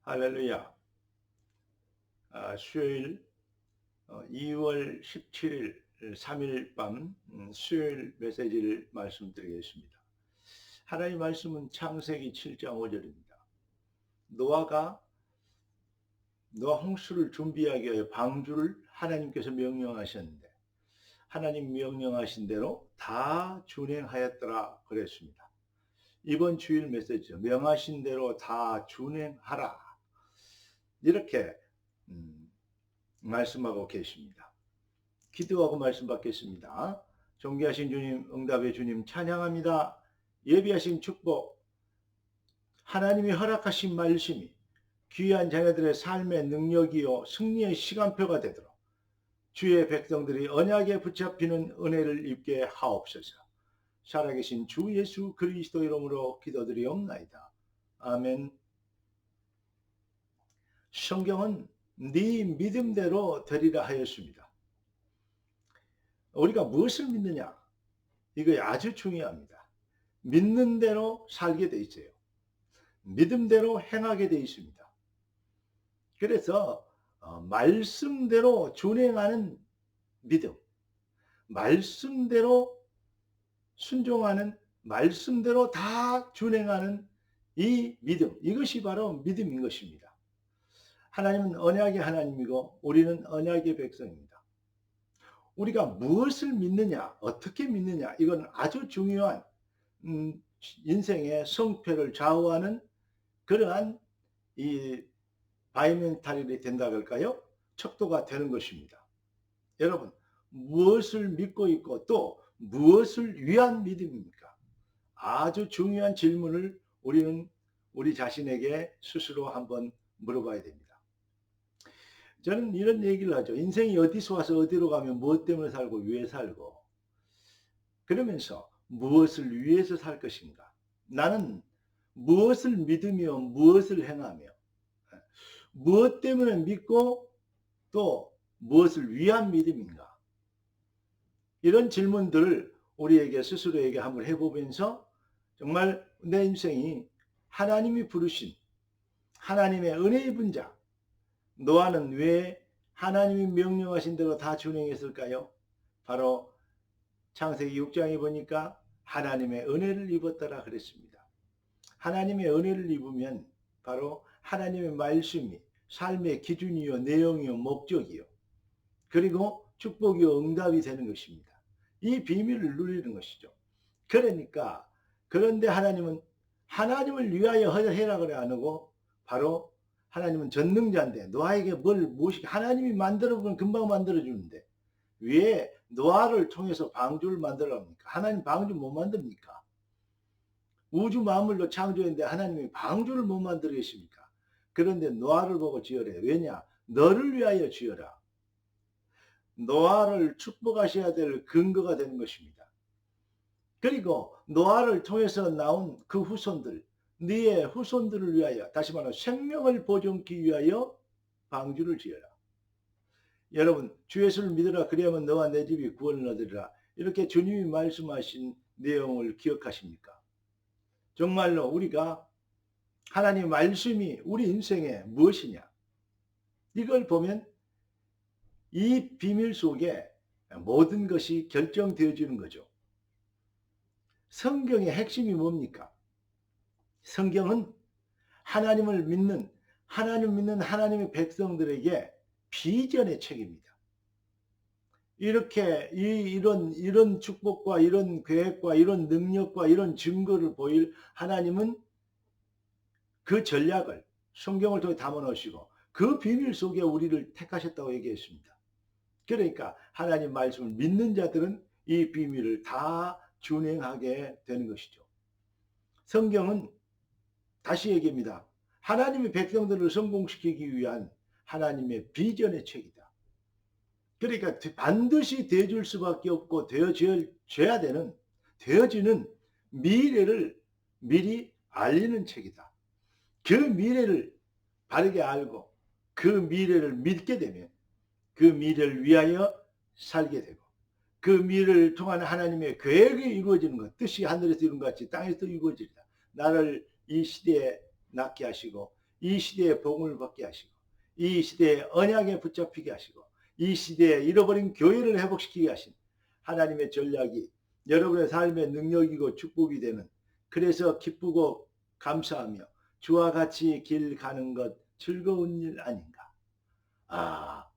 할렐루야. 수요일 2월 17일 3일 밤 수요일 메시지를 말씀드리겠습니다. 하나님의 말씀은 창세기 7장 5절입니다. 노아 홍수를 준비하기 위해 방주를 하나님께서 명령하셨는데 하나님 명령하신 대로 다 준행하였더라 그랬습니다. 이번 주일 메시지죠. 명하신 대로 다 준행하라. 이렇게 말씀하고 계십니다. 기도하고 말씀 받겠습니다. 존귀하신 주님, 응답의 주님 찬양합니다. 예비하신 축복, 하나님이 허락하신 말씀이 귀한 자녀들의 삶의 능력이요 승리의 시간표가 되도록 주의 백성들이 언약에 붙잡히는 은혜를 입게 하옵소서. 살아계신 주 예수 그리스도 이름으로 기도드리옵나이다. 아멘. 성경은 네 믿음대로 되리라 하였습니다. 우리가 무엇을 믿느냐? 이거 아주 중요합니다. 믿는 대로 살게 돼 있어요. 믿음대로 행하게 돼 있습니다. 그래서 말씀대로 준행하는 믿음, 말씀대로 순종하는, 말씀대로 다 준행하는 이 믿음, 이것이 바로 믿음인 것입니다. 하나님은 언약의 하나님이고 우리는 언약의 백성입니다. 우리가 무엇을 믿느냐, 어떻게 믿느냐, 이건 아주 중요한 인생의 성패를 좌우하는 그러한 이 바이멘탈이 된다 할까요? 척도가 되는 것입니다. 여러분, 무엇을 믿고 있고 또 무엇을 위한 믿음입니까? 아주 중요한 질문을 우리는 우리 자신에게 스스로 한번 물어봐야 됩니다. 저는 이런 얘기를 하죠. 인생이 어디서 와서 어디로 가면 무엇 때문에 살고 왜 살고, 그러면서 무엇을 위해서 살 것인가, 나는 무엇을 믿으며 무엇을 행하며 무엇 때문에 믿고 또 무엇을 위한 믿음인가, 이런 질문들을 우리에게 스스로에게 한번 해보면서 정말 내 인생이 하나님이 부르신 하나님의 은혜 입은 자, 노아는 왜 하나님이 명령하신 대로 다 준행했을까요? 바로 창세기 6장에 보니까 하나님의 은혜를 입었더라 그랬습니다. 하나님의 은혜를 입으면 바로 하나님의 말씀이 삶의 기준이요, 내용이요, 목적이요, 그리고 축복이요, 응답이 되는 것입니다. 이 비밀을 누리는 것이죠. 그러니까 그런데 하나님은 하나님을 위하여 해라 그래 안 하고 바로 하나님은 전능자인데 노아에게 무엇이 하나님이 만들어보면 금방 만들어주는데 왜 노아를 통해서 방주를 만들어 합니까? 하나님 방주 못 만듭니까? 우주 만물로 창조했는데 하나님이 방주를 못 만들겠습니까? 그런데 노아를 보고 지으래. 왜냐? 너를 위하여 지어라. 노아를 축복하셔야 될 근거가 되는 것입니다. 그리고 노아를 통해서 나온 그 후손들, 네의 후손들을 위하여, 다시 말하면 생명을 보존하기 위하여 방주를 지어라. 여러분, 주 예수를 믿으라. 그리하면 너와 내 집이 구원을 얻으리라. 이렇게 주님이 말씀하신 내용을 기억하십니까? 정말로 우리가 하나님의 말씀이 우리 인생에 무엇이냐, 이걸 보면 이 비밀 속에 모든 것이 결정되어지는 거죠. 성경의 핵심이 뭡니까? 성경은 하나님을 믿는 하나님의 백성들에게 비전의 책입니다. 이렇게 이런 축복과 이런 계획과 이런 능력과 이런 증거를 보일 하나님은 그 전략을 성경을 통해 담아 놓으시고 그 비밀 속에 우리를 택하셨다고 얘기했습니다. 그러니까 하나님 말씀을 믿는 자들은 이 비밀을 다 준행하게 되는 것이죠. 성경은 다시 얘기합니다. 하나님의 백성들을 성공시키기 위한 하나님의 비전의 책이다. 그러니까 반드시 되어줄 수밖에 없고 되어져야 되어지는 미래를 미리 알리는 책이다. 그 미래를 바르게 알고 그 미래를 믿게 되면 그 미래를 위하여 살게 되고 그 미래를 통한 하나님의 계획이 이루어지는 것, 뜻이 하늘에서 이룬 것 같이 땅에서 이루어지리라. 나를 이 시대에 낳게 하시고 이 시대에 복음을 받게 하시고 이 시대에 언약에 붙잡히게 하시고 이 시대에 잃어버린 교회를 회복시키게 하신 하나님의 전략이 여러분의 삶의 능력이고 축복이 되는, 그래서 기쁘고 감사하며 주와 같이 길 가는 것 즐거운 일 아닌가.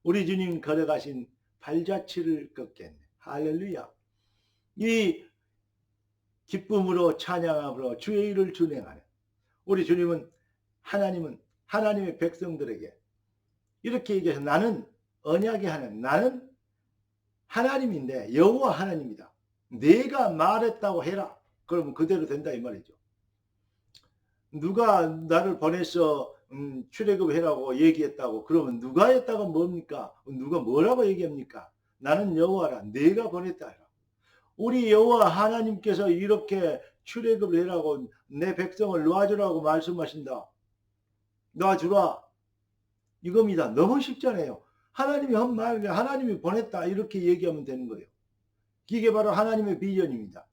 우리 주님 걸어가신 발자취를 걷겠네. 할렐루야. 이 기쁨으로 찬양함으로 주의 일을 준행하는 우리 주님은, 하나님은 하나님의 백성들에게 이렇게 얘기해서 나는 언약의 하나님, 나는 하나님인데 여호와 하나님이다. 내가 말했다고 해라. 그러면 그대로 된다 이 말이죠. 누가 나를 보내서 출애굽해라고 얘기했다고, 그러면 누가 했다가 뭡니까? 누가 뭐라고 얘기합니까? 나는 여호와라, 내가 보냈다 해라. 우리 여호와 하나님께서 이렇게 출애굽을 해라고, 내 백성을 놓아주라고 말씀하신다. 놓아주라 이겁니다. 너무 쉽잖아요. 하나님이 한 말, 하나님이 보냈다 이렇게 얘기하면 되는 거예요. 이게 바로 하나님의 비전입니다.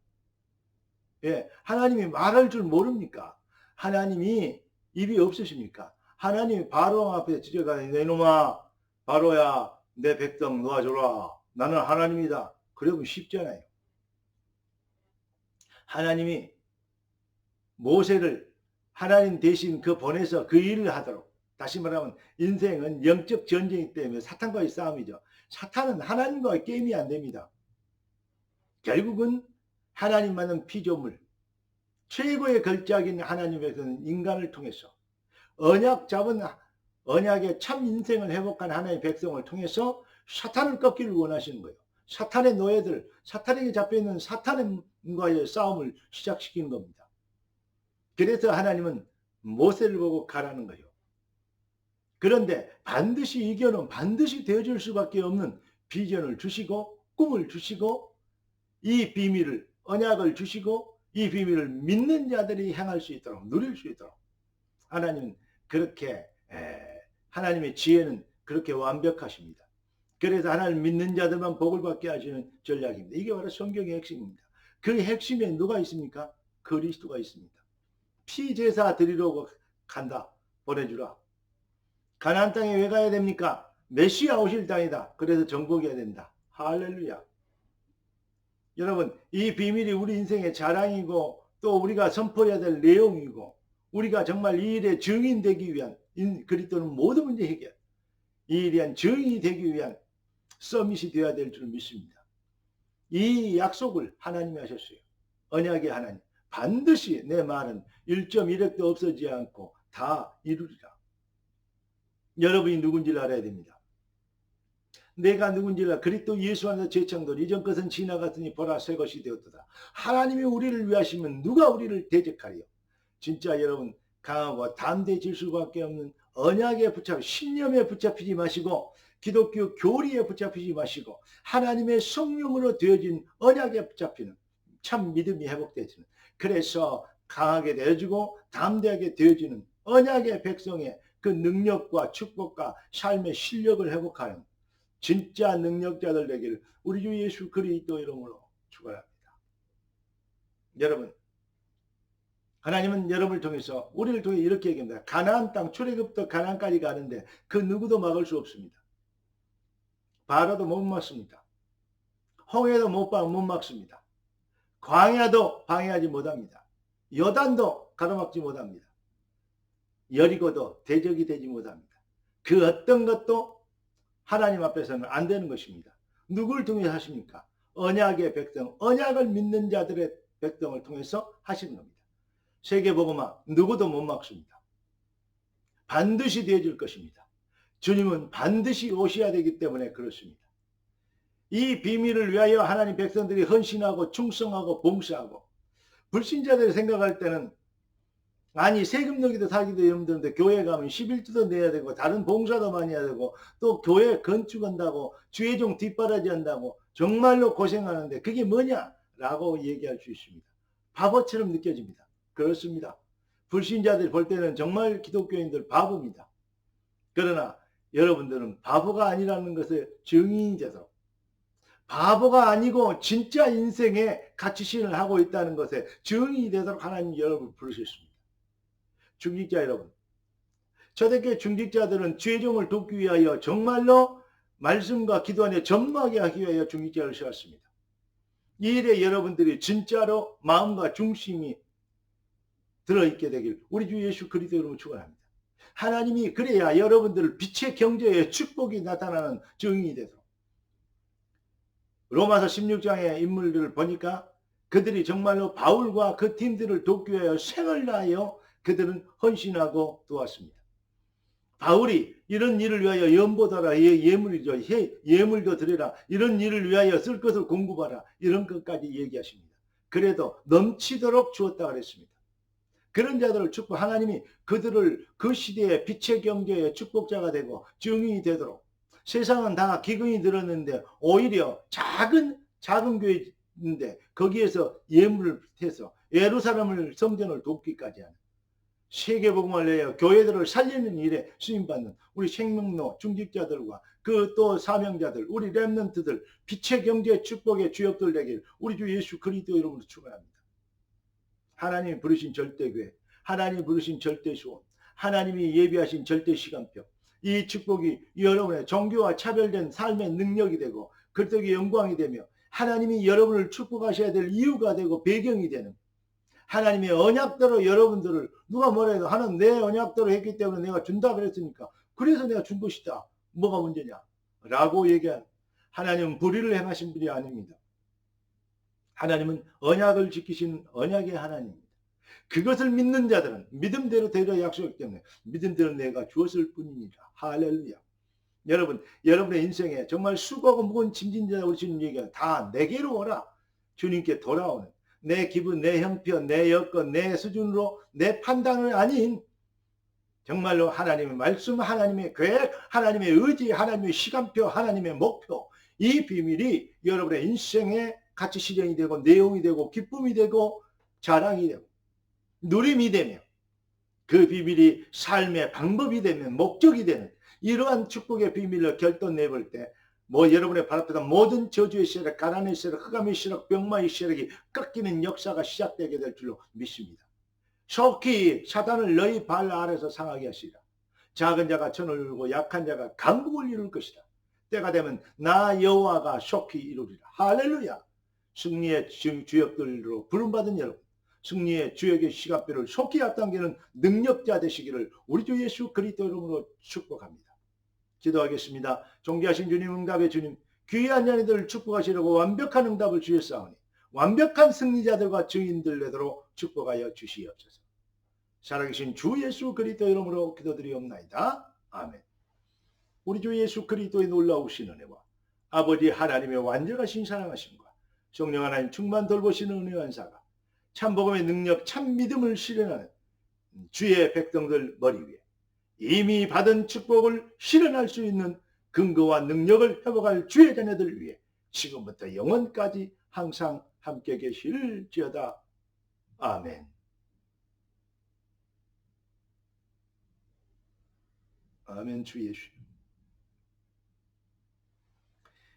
예, 하나님이 말할 줄 모릅니까? 하나님이 입이 없으십니까? 하나님이 바로 앞에 지저가, 내 놈아 바로야 내 백성 놓아줘라, 나는 하나님이다. 그러면 쉽잖아요. 하나님이 모세를 하나님 대신 그 보내서 그 일을 하도록, 다시 말하면 인생은 영적 전쟁이기 때문에 사탄과의 싸움이죠. 사탄은 하나님과의 게임이 안 됩니다. 결국은 하나님만은 피조물, 최고의 걸작인 하나님께서는 인간을 통해서 언약 잡은, 언약의 참 인생을 회복한 하나님의 백성을 통해서 사탄을 꺾기를 원하시는 거예요. 사탄의 노예들, 사탄에게 잡혀있는 사탄과의 싸움을 시작시키는 겁니다. 그래서 하나님은 모세를 보고 가라는 거예요. 그런데 반드시 이겨는 반드시 되어줄 수밖에 없는 비전을 주시고 꿈을 주시고 이 비밀을, 언약을 주시고 이 비밀을 믿는 자들이 향할 수 있도록, 누릴 수 있도록 하나님은 그렇게, 하나님의 지혜는 그렇게 완벽하십니다. 그래서 하나님 믿는 자들만 복을 받게 하시는 전략입니다. 이게 바로 성경의 핵심입니다. 그 핵심에 누가 있습니까? 그리스도가 있습니다. 피제사 드리려고 간다. 보내주라. 가나안 땅에 왜 가야 됩니까? 메시아 오실 땅이다. 그래서 정복해야 된다. 할렐루야. 여러분, 이 비밀이 우리 인생의 자랑이고 또 우리가 선포해야 될 내용이고, 우리가 정말 이 일에 증인되기 위한, 그리스도는 모든 문제 해결, 이 일에 대한 증인이 되기 위한 서밋이 되어야 될 줄 믿습니다. 이 약속을 하나님이 하셨어요. 언약의 하나님. 반드시 내 말은 1.1핵도 없어지지 않고 다 이루리라. 여러분이 누군지를 알아야 됩니다. 내가 누군지를, 그리스도 예수 안에서 재창들, 이전 것은 지나갔으니 보라 새 것이 되었도다. 하나님이 우리를 위하시면 누가 우리를 대적하리요. 진짜 여러분, 강하고 담대해질 수밖에 없는 언약에 붙잡히, 신념에 붙잡히지 마시고 기독교 교리에 붙잡히지 마시고 하나님의 성령으로 되어진 언약에 붙잡히는 참 믿음이 회복되지는, 그래서 강하게 되어지고 담대하게 되어지는 언약의 백성의 그 능력과 축복과 삶의 실력을 회복하는 진짜 능력자들 되기를 우리 주 예수 그리스도 이름으로 축원합니다. 여러분, 하나님은 여러분을 통해서, 우리를 통해 이렇게 얘기합니다. 가나안 땅, 출애굽부터 가나안까지 가는데 그 누구도 막을 수 없습니다. 바로도 못 막습니다. 홍해도 못 막습니다. 광야도 방해하지 못합니다. 요단도 가로막지 못합니다. 여리고도 대적이 되지 못합니다. 그 어떤 것도 하나님 앞에서는 안 되는 것입니다. 누구를 통해서 하십니까? 언약의 백성, 언약을 믿는 자들의 백성을 통해서 하시는 겁니다. 세계복음화 누구도 못 막습니다. 반드시 되어질 것입니다. 주님은 반드시 오셔야 되기 때문에 그렇습니다. 이 비밀을 위하여 하나님 백성들이 헌신하고 충성하고 봉사하고, 불신자들이 생각할 때는 아니 세금 내기도 사기도 힘든데 교회 가면 11조도 내야 되고 다른 봉사도 많이 해야 되고 또 교회 건축한다고 주의종 뒷바라지 한다고 정말로 고생하는데 그게 뭐냐라고 얘기할 수 있습니다. 바보처럼 느껴집니다. 그렇습니다. 불신자들이 볼 때는 정말 기독교인들 바보입니다. 그러나 여러분들은 바보가 아니라는 것을 증인이 되도록, 바보가 아니고 진짜 인생에 가치신을 하고 있다는 것에 증인이 되도록 하나님 여러분을 부르셨습니다. 중직자 여러분, 초대교회 중직자들은 죄종을 돕기 위하여 정말로 말씀과 기도 안에 전무하게 하기 위하여 중직자를 세웠습니다. 이 일에 여러분들이 진짜로 마음과 중심이 들어있게 되길 우리 주 예수 그리스도 이름으로 축원합니다. 하나님이 그래야 여러분들을 빛의 경제에 축복이 나타나는 증인이 되도록. 로마서 16장의 인물들을 보니까 그들이 정말로 바울과 그 팀들을 돕기 위하여 생을 다하여 그들은 헌신하고 도왔습니다. 바울이 이런 일을 위하여 연보다라 예물이죠. 예물도 드려라. 이런 일을 위하여 쓸 것을 공급하라. 이런 것까지 얘기하십니다. 그래도 넘치도록 주었다 그랬습니다. 그런 자들을 축복, 하나님이 그들을 그 시대의 빛의 경제의 축복자가 되고 증인이 되도록. 세상은 다 기근이 들었는데 오히려 작은 교회인데 거기에서 예물을 해서 예루살렘을 성전을 돕기까지 하는 세계복음을 내어 교회들을 살리는 일에 쓰임받는 우리 생명로 중직자들과 그 또 사명자들, 우리 렘넌트들, 빛의 경제 축복의 주역들 되길 우리 주 예수 그리스도 이름으로 축원합니다. 하나님이 부르신 절대교회, 하나님이 부르신 절대소원, 하나님이 예비하신 절대시간표, 이 축복이 여러분의 종교와 차별된 삶의 능력이 되고 그리스도의 영광이 되며 하나님이 여러분을 축복하셔야 될 이유가 되고 배경이 되는 하나님의 언약대로 여러분들을 누가 뭐라 해도 하나님 내 언약대로 했기 때문에 내가 준다 그랬으니까 그래서 내가 준 것이다. 뭐가 문제냐? 라고 얘기한 하나님은 불의를 행하신 분이 아닙니다. 하나님은 언약을 지키신 언약의 하나님입니다. 그것을 믿는 자들은 믿음대로 되려 약속했기 때문에 믿음대로 내가 주었을 뿐이니라. 할렐루야. 여러분, 여러분의 인생에 정말 수고하고 무거운 짐진 자 오시는 얘기가 다 내게로 오라. 주님께 돌아오는 내 기분, 내 형편, 내 여건, 내 수준으로 내 판단은 아닌 정말로 하나님의 말씀, 하나님의 계획, 하나님의 의지, 하나님의 시간표, 하나님의 목표 이 비밀이 여러분의 인생에 같이 실현이 되고 내용이 되고 기쁨이 되고 자랑이 되고 누림이 되며 그 비밀이 삶의 방법이 되면 목적이 되는 이러한 축복의 비밀을 결돈 내볼 때 뭐 여러분의 발 앞에다 모든 저주의 세력, 가난의 세력, 흑암의 세력, 병마의 세력이 꺾이는 역사가 시작되게 될 줄로 믿습니다. 속히 사단을 너희 발 아래서 상하게 하시리라. 작은 자가 천을 이루고 약한 자가 강국을 이룰 것이다. 때가 되면 나 여호와가 속히 이루리라. 할렐루야. 승리의 주역들로 부름받은 여러분, 승리의 주역의 시간표를 속히 앞당기는 능력자 되시기를 우리 주 예수 그리스도 이름으로 축복합니다. 기도하겠습니다. 존귀하신 주님, 응답의 주님, 귀한 자녀들을 축복하시려고 완벽한 응답을 주셨사오니 완벽한 승리자들과 증인들 되도록 축복하여 주시옵소서. 살아계신 주 예수 그리스도 이름으로 기도드리옵나이다. 아멘. 우리 주 예수 그리스도의 놀라우신 은혜와 아버지 하나님의 완전하신 사랑하심과 성령 하나님 충만 돌보시는 은혜 은사가 참복음의 능력, 참 믿음을 실현하는 주의 백성들 머리 위에 이미 받은 축복을 실현할 수 있는 근거와 능력을 회복할 주의 자녀들 위해 지금부터 영원까지 항상 함께 계실지어다. 아멘. 아멘. 주 예수.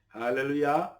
할렐루야.